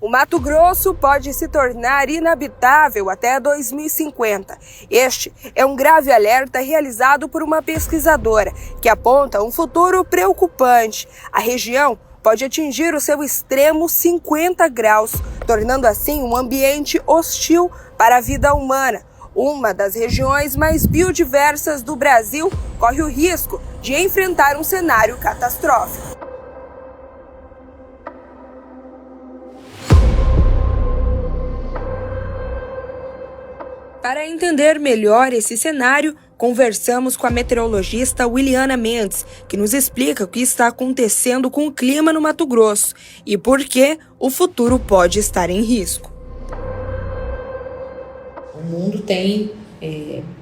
O Mato Grosso pode se tornar inabitável até 2050. Este é um grave alerta realizado por uma pesquisadora que aponta um futuro preocupante. A região pode atingir o seu extremo 50 graus, tornando assim um ambiente hostil para a vida humana. Uma das regiões mais biodiversas do Brasil corre o risco de enfrentar um cenário catastrófico. Para entender melhor esse cenário, conversamos com a meteorologista Williana Mendes, que nos explica o que está acontecendo com o clima no Mato Grosso e por que o futuro pode estar em risco. O mundo tem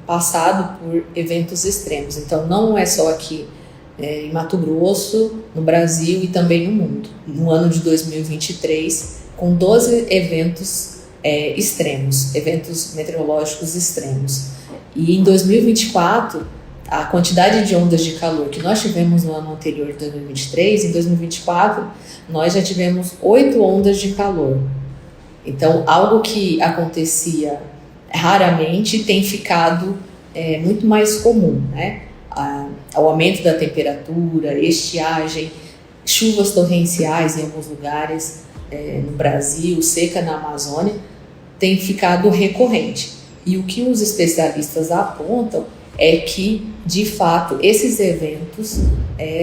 passado por eventos extremos, então não é só aqui em Mato Grosso, no Brasil e também no mundo. No ano de 2023, com 12 eventos extremos, eventos meteorológicos extremos. E em 2024, a quantidade de ondas de calor que nós tivemos no ano anterior de 2023, em 2024, nós já tivemos 8 ondas de calor. Então, algo que acontecia raramente tem ficado muito mais comum, né? O aumento da temperatura, estiagem, chuvas torrenciais em alguns lugares no Brasil, seca na Amazônia, tem ficado recorrente. E o que os especialistas apontam é que, de fato, esses eventos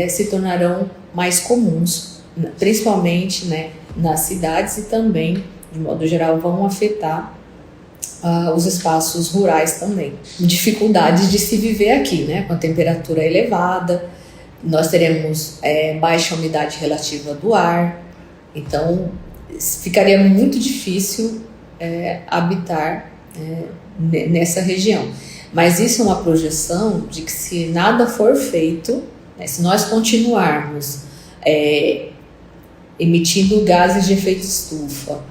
se tornarão mais comuns, principalmente, né, nas cidades e também, de modo geral, vão afetar os espaços rurais também. Dificuldades de se viver aqui, né, com a temperatura elevada, nós teremos baixa umidade relativa do ar, então ficaria muito difícil habitar nessa região. Mas isso é uma projeção de que, se nada for feito, né, se nós continuarmos emitindo gases de efeito estufa,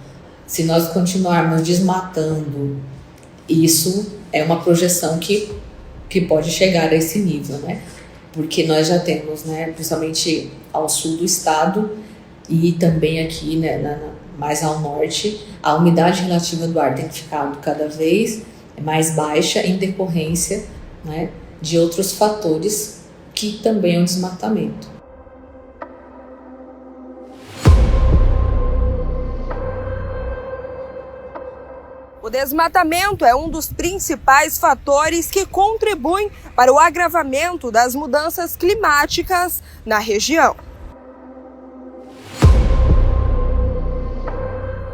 se nós continuarmos desmatando, isso é uma projeção que pode chegar a esse nível, né? Porque nós já temos, né, principalmente ao sul do estado e também aqui, né, mais ao norte, a umidade relativa do ar tem ficado cada vez mais baixa em decorrência, né, de outros fatores que também é o desmatamento. O desmatamento é um dos principais fatores que contribuem para o agravamento das mudanças climáticas na região.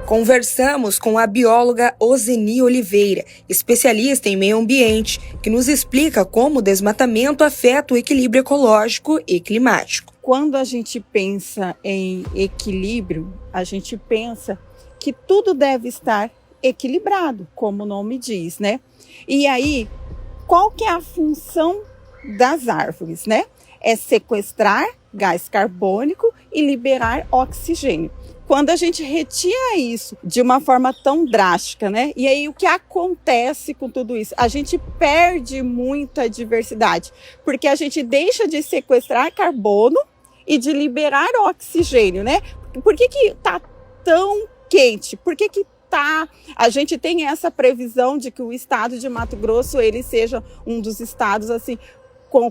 Conversamos com a bióloga Ozeni Oliveira, especialista em meio ambiente, que nos explica como o desmatamento afeta o equilíbrio ecológico e climático. Quando a gente pensa em equilíbrio, a gente pensa que tudo deve estar equilibrado, como o nome diz, né? E aí, qual que é a função das árvores, né? É sequestrar gás carbônico e liberar oxigênio. Quando a gente retira isso de uma forma tão drástica, né? E aí o que acontece com tudo isso? A gente perde muita diversidade, porque a gente deixa de sequestrar carbono e de liberar oxigênio, né? Por que tá tão quente? Por que a gente tem essa previsão de que o estado de Mato Grosso ele seja um dos estados assim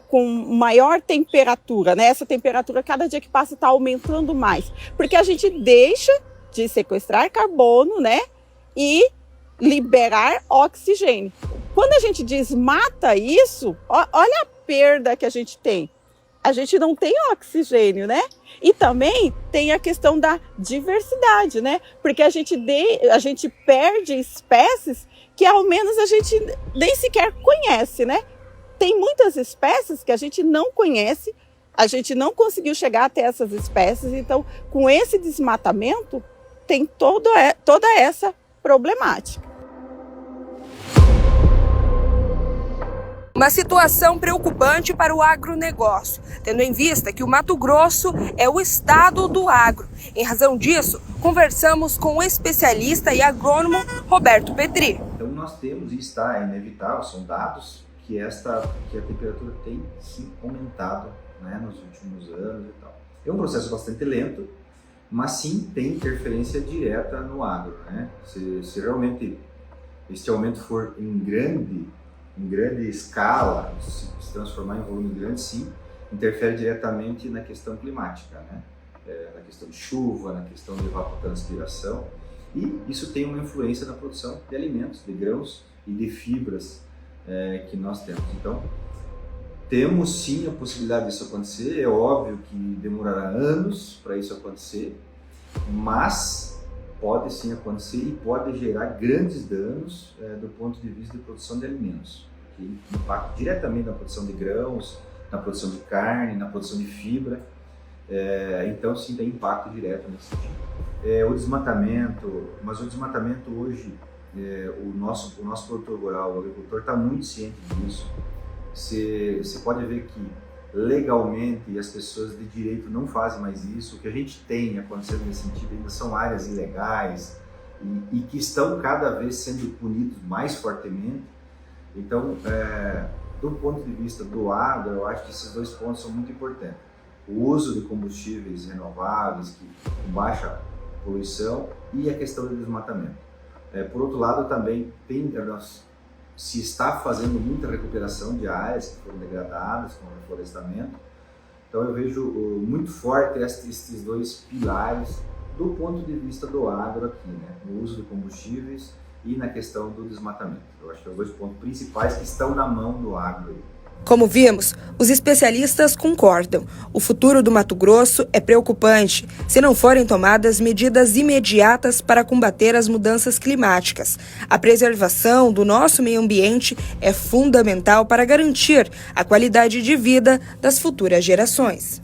com maior temperatura, né? Essa temperatura cada dia que passa está aumentando mais, porque a gente deixa de sequestrar carbono, né? E liberar oxigênio. Quando a gente desmata isso, olha a perda que a gente tem. A gente não tem oxigênio, né? E também tem a questão da diversidade, né? Porque a gente perde espécies que ao menos a gente nem sequer conhece, né? Tem muitas espécies que a gente não conhece, a gente não conseguiu chegar até essas espécies, então com esse desmatamento tem toda essa problemática. Uma situação preocupante para o agronegócio, tendo em vista que o Mato Grosso é o estado do agro. Em razão disso, conversamos com o especialista e agrônomo Roberto Petri. Então nós temos, e está inevitável, são dados, que a temperatura tem sim aumentado, né, nos últimos anos e tal. É um processo bastante lento, mas sim tem interferência direta no agro, né? Se realmente este aumento for em grande escala, se transformar em volume grande, sim, interfere diretamente na questão climática, né? Na questão de chuva, na questão de evapotranspiração, e isso tem uma influência na produção de alimentos, de grãos e de fibras que nós temos. Então, temos sim a possibilidade disso acontecer. É óbvio que demorará anos para isso acontecer, mas pode sim acontecer e pode gerar grandes danos do ponto de vista de produção de alimentos, que impacta diretamente na produção de grãos, na produção de carne, na produção de fibra. Então sim tem impacto direto nesse sentido. O desmatamento hoje, o nosso produtor rural, o agricultor, está muito ciente disso. Você pode ver que legalmente as pessoas de direito não fazem mais isso. O que a gente tem acontecendo nesse sentido ainda são áreas ilegais e que estão cada vez sendo punidos mais fortemente. Então, do ponto de vista do agro, eu acho que esses dois pontos são muito importantes. O uso de combustíveis renováveis, com baixa poluição, e a questão do desmatamento. Por outro lado, também se está fazendo muita recuperação de áreas que foram degradadas com o reflorestamento. Então eu vejo muito forte esses dois pilares do ponto de vista do agro aqui, né? No uso de combustíveis e na questão do desmatamento. Eu acho que são os dois pontos principais que estão na mão do agro aí. Como vimos, os especialistas concordam. O futuro do Mato Grosso é preocupante se não forem tomadas medidas imediatas para combater as mudanças climáticas. A preservação do nosso meio ambiente é fundamental para garantir a qualidade de vida das futuras gerações.